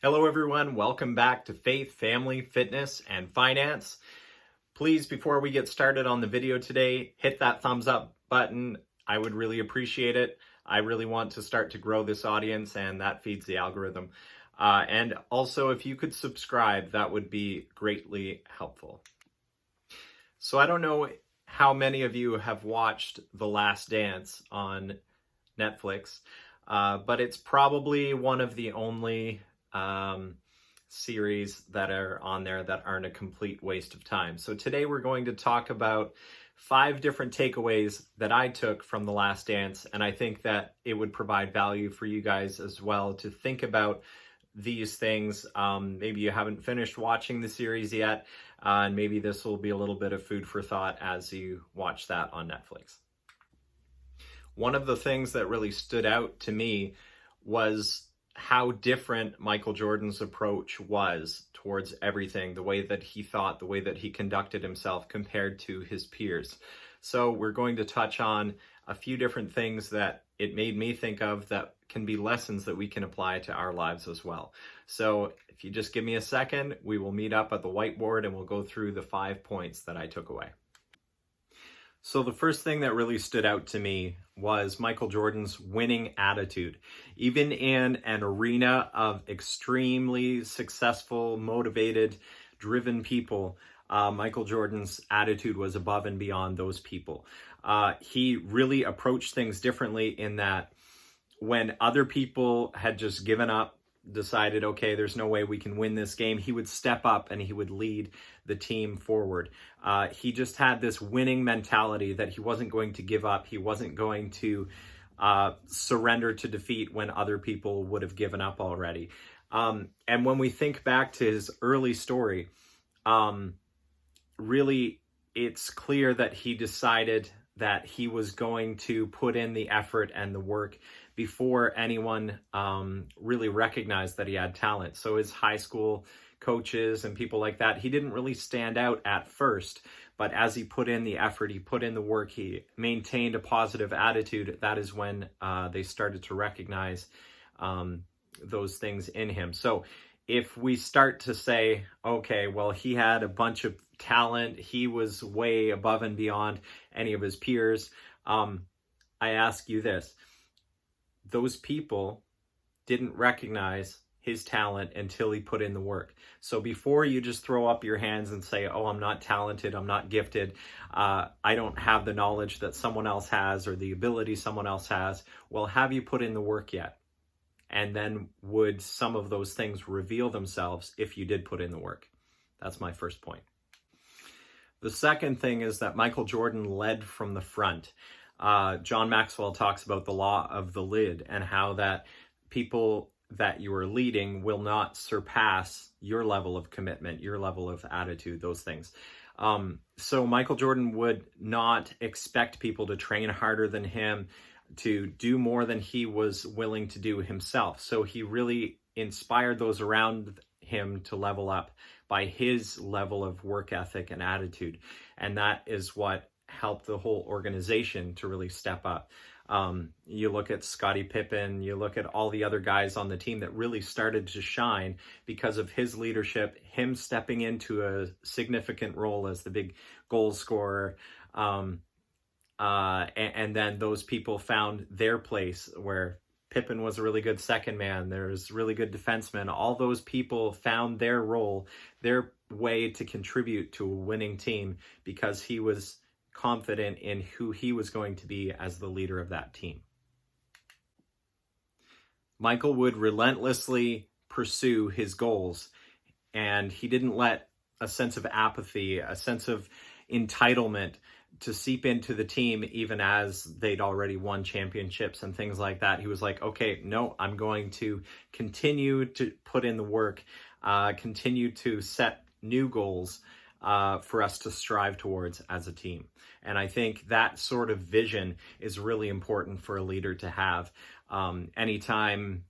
Hello, everyone. Welcome back to Faith, Family, Fitness, and Finance. Please, before we get started on the video today, hit that thumbs up button. I would really appreciate it. I really want to start to grow this audience, and that feeds the algorithm. And also, if you could subscribe, that would be greatly helpful. So I don't know how many of you have watched The Last Dance on Netflix, but it's probably one of the only series that are on there that aren't a complete waste of time. So today we're going to talk about 5 different takeaways that I took from The Last Dance, and I think that it would provide value for you guys as well to think about these things. Maybe you haven't finished watching the series yet, and maybe this will be a little bit of food for thought as you watch that on Netflix. One of the things that really stood out to me was how different Michael Jordan's approach was towards everything, the way that he thought, the way that he conducted himself compared to his peers. So we're going to touch on a few different things that it made me think of that can be lessons that we can apply to our lives as well. So if you just give me a second, we will meet up at the whiteboard and we'll go through the 5 points that I took away. So the first thing that really stood out to me was Michael Jordan's winning attitude. Even in an arena of extremely successful, motivated, driven people, Michael Jordan's attitude was above and beyond those people. He really approached things differently in that when other people had just given up, decided, okay, there's no way we can win this game, he would step up and he would lead the team forward. He just had this winning mentality that he wasn't going to give up. He wasn't going to surrender to defeat when other people would have given up already. And when we think back to his early story, really it's clear that he decided that he was going to put in the effort and the work before anyone really recognized that he had talent. So his high school coaches and people like that, he didn't really stand out at first, but as he put in the effort, he put in the work, he maintained a positive attitude, that is when they started to recognize those things in him. So if we start to say, okay, well, he had a bunch of talent, he was way above and beyond any of his peers, I ask you this: those people didn't recognize his talent until he put in the work. So before you just throw up your hands and say, oh, I'm not talented, I'm not gifted, I don't have the knowledge that someone else has or the ability someone else has, well, have you put in the work yet? And then would some of those things reveal themselves if you did put in the work? That's my first point. The second thing is that Michael Jordan led from the front. John Maxwell talks about the law of the lid and how that people that you are leading will not surpass your level of commitment, your level of attitude, those things. So Michael Jordan would not expect people to train harder than him, to do more than he was willing to do himself. So he really inspired those around him to level up by his level of work ethic and attitude. And that is what helped the whole organization to really step up. You look at Scottie Pippen, you look at all the other guys on the team that really started to shine because of his leadership, him stepping into a significant role as the big goal scorer. And then those people found their place where Pippen was a really good second man. There's really good defensemen. All those people found their role, their way to contribute to a winning team because he was confident in who he was going to be as the leader of that team. Michael would relentlessly pursue his goals, and he didn't let a sense of apathy, a sense of entitlement to seep into the team even as they'd already won championships and things like that. He was like, okay, no, I'm going to continue to put in the work, continue to set new goals for us to strive towards as a team. And I think that sort of vision is really important for a leader to have. Anytime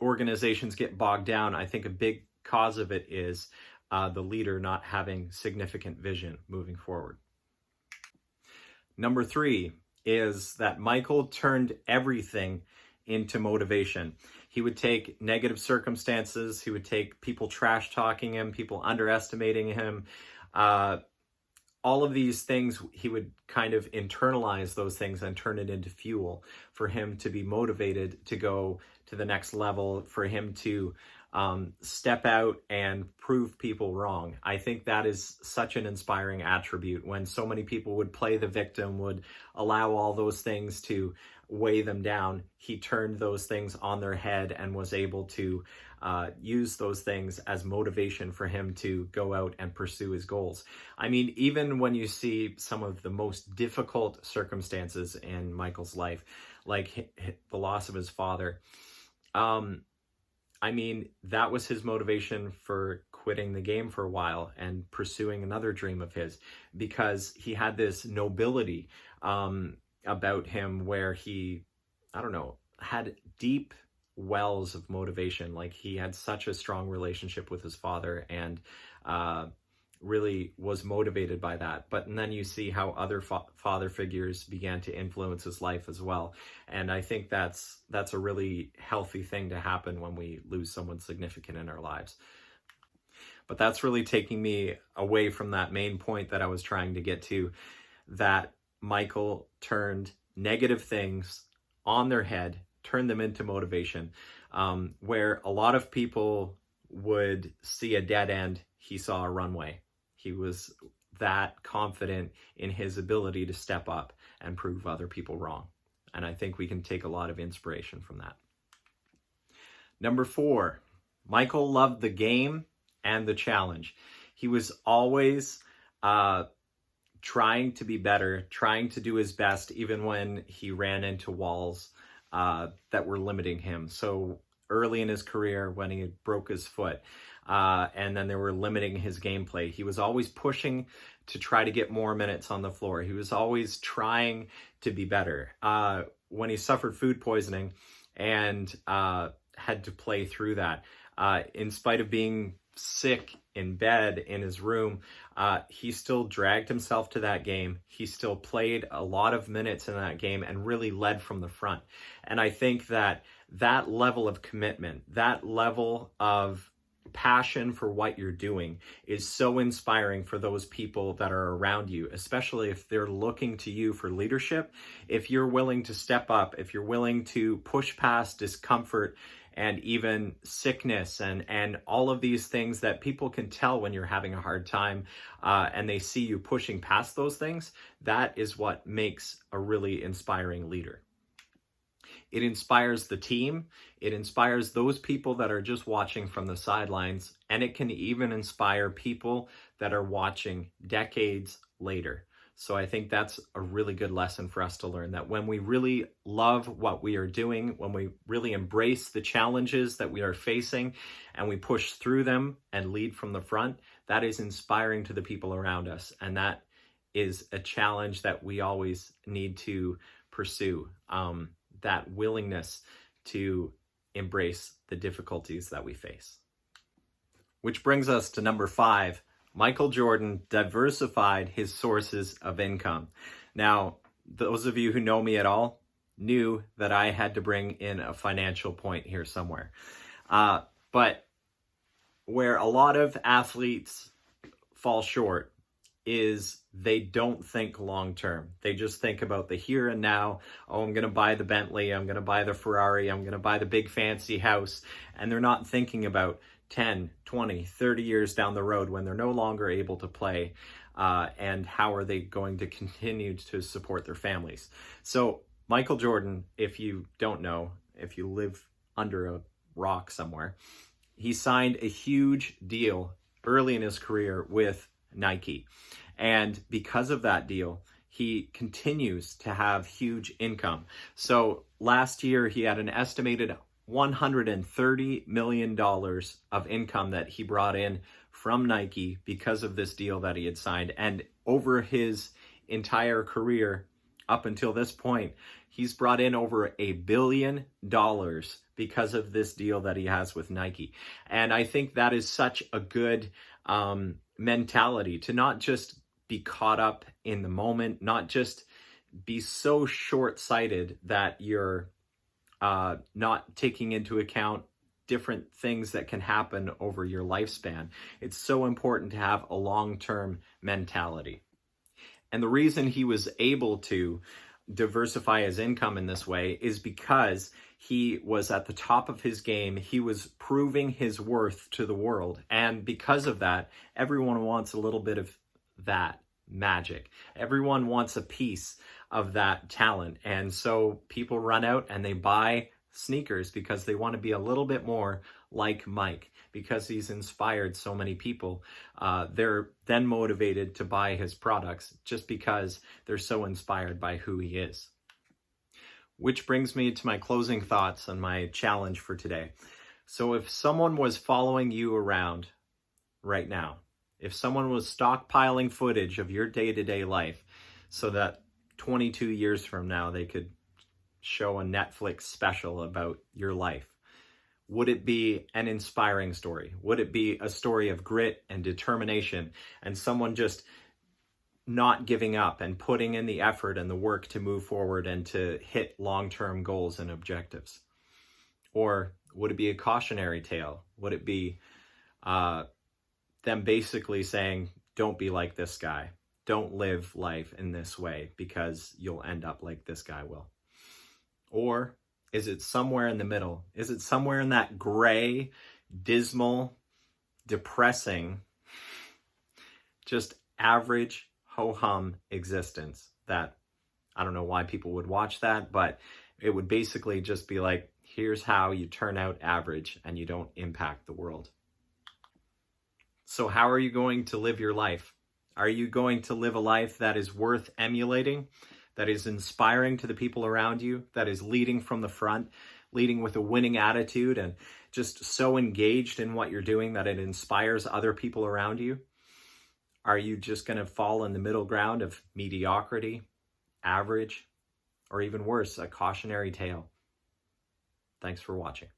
organizations get bogged down, I think a big cause of it is the leader not having significant vision moving forward. Number 3 is that Michael turned everything into motivation. He would take negative circumstances. He would take people trash talking him, people underestimating him. All of these things, he would kind of internalize those things and turn it into fuel for him to be motivated to go to the next level, for him to step out and prove people wrong. I think that is such an inspiring attribute when so many people would play the victim, would allow all those things to weigh them down. He turned those things on their head and was able to use those things as motivation for him to go out and pursue his goals. I mean, even when you see some of the most difficult circumstances in Michael's life, like the loss of his father, I mean, that was his motivation for quitting the game for a while and pursuing another dream of his, because he had this nobility about him where he, I don't know, had deep wells of motivation. Like, he had such a strong relationship with his father and really was motivated by that. But and then you see how other father figures began to influence his life as well. And I think that's a really healthy thing to happen when we lose someone significant in our lives. But that's really taking me away from that main point that I was trying to get to, that Michael turned negative things on their head, turned them into motivation. Where a lot of people would see a dead end, he saw a runway. He was that confident in his ability to step up and prove other people wrong. And I think we can take a lot of inspiration from that. Number 4, Michael loved the game and the challenge. He was always trying to be better, trying to do his best, even when he ran into walls that were limiting him. So early in his career, when he broke his foot, and then they were limiting his gameplay, he was always pushing to try to get more minutes on the floor. He was always trying to be better. When he suffered food poisoning and had to play through that, in spite of being sick in bed in his room, he still dragged himself to that game. He still played a lot of minutes in that game and really led from the front. And I think that that level of commitment, that level of passion for what you're doing is so inspiring for those people that are around you, especially if they're looking to you for leadership. If you're willing to step up, if you're willing to push past discomfort and even sickness and all of these things that people can tell when you're having a hard time, and they see you pushing past those things, that is what makes a really inspiring leader. It inspires the team. It inspires those people that are just watching from the sidelines, and it can even inspire people that are watching decades later. So I think that's a really good lesson for us to learn, that when we really love what we are doing, when we really embrace the challenges that we are facing and we push through them and lead from the front, that is inspiring to the people around us. And that is a challenge that we always need to pursue, that willingness to embrace the difficulties that we face. Which brings us to number 5. Michael Jordan diversified his sources of income. Now, those of you who know me at all knew that I had to bring in a financial point here somewhere. But where a lot of athletes fall short is they don't think long term. They just think about the here and now. Oh, I'm going to buy the Bentley. I'm going to buy the Ferrari. I'm going to buy the big fancy house. And they're not thinking about 10, 20, 30 years down the road when they're no longer able to play, and how are they going to continue to support their families. So Michael Jordan, if you don't know, if you live under a rock somewhere, he signed a huge deal early in his career with Nike. And because of that deal, he continues to have huge income. So last year, he had an estimated $130 million of income that he brought in from Nike because of this deal that he had signed. And over his entire career, up until this point, he's brought in over $1 billion because of this deal that he has with Nike. And I think that is such a good mentality, to not just be caught up in the moment, not just be so short-sighted that you're not taking into account different things that can happen over your lifespan. It's so important to have a long-term mentality. And the reason he was able to diversify his income in this way is because he was at the top of his game. He was proving his worth to the world. And because of that, everyone wants a little bit of that magic. Everyone wants a piece of that talent. And so people run out and they buy sneakers because they want to be a little bit more like Mike, because he's inspired so many people. They're then motivated to buy his products just because they're so inspired by who he is. Which brings me to my closing thoughts and my challenge for today. So if someone was following you around right now, if someone was stockpiling footage of your day-to-day life so that 22 years from now they could show a Netflix special about your life, would it be an inspiring story? Would it be a story of grit and determination and someone just not giving up and putting in the effort and the work to move forward and to hit long-term goals and objectives? Or would it be a cautionary tale? Would it be them basically saying, don't be like this guy. Don't live life in this way because you'll end up like this guy will? Or is it somewhere in the middle? Is it somewhere in that gray, dismal, depressing, just average ho-hum existence that I don't know why people would watch that, but it would basically just be like, here's how you turn out average and you don't impact the world. So how are you going to live your life? Are you going to live a life that is worth emulating, that is inspiring to the people around you, that is leading from the front, leading with a winning attitude and just so engaged in what you're doing that it inspires other people around you? Are you just going to fall in the middle ground of mediocrity, average, or even worse, a cautionary tale? Thanks for watching.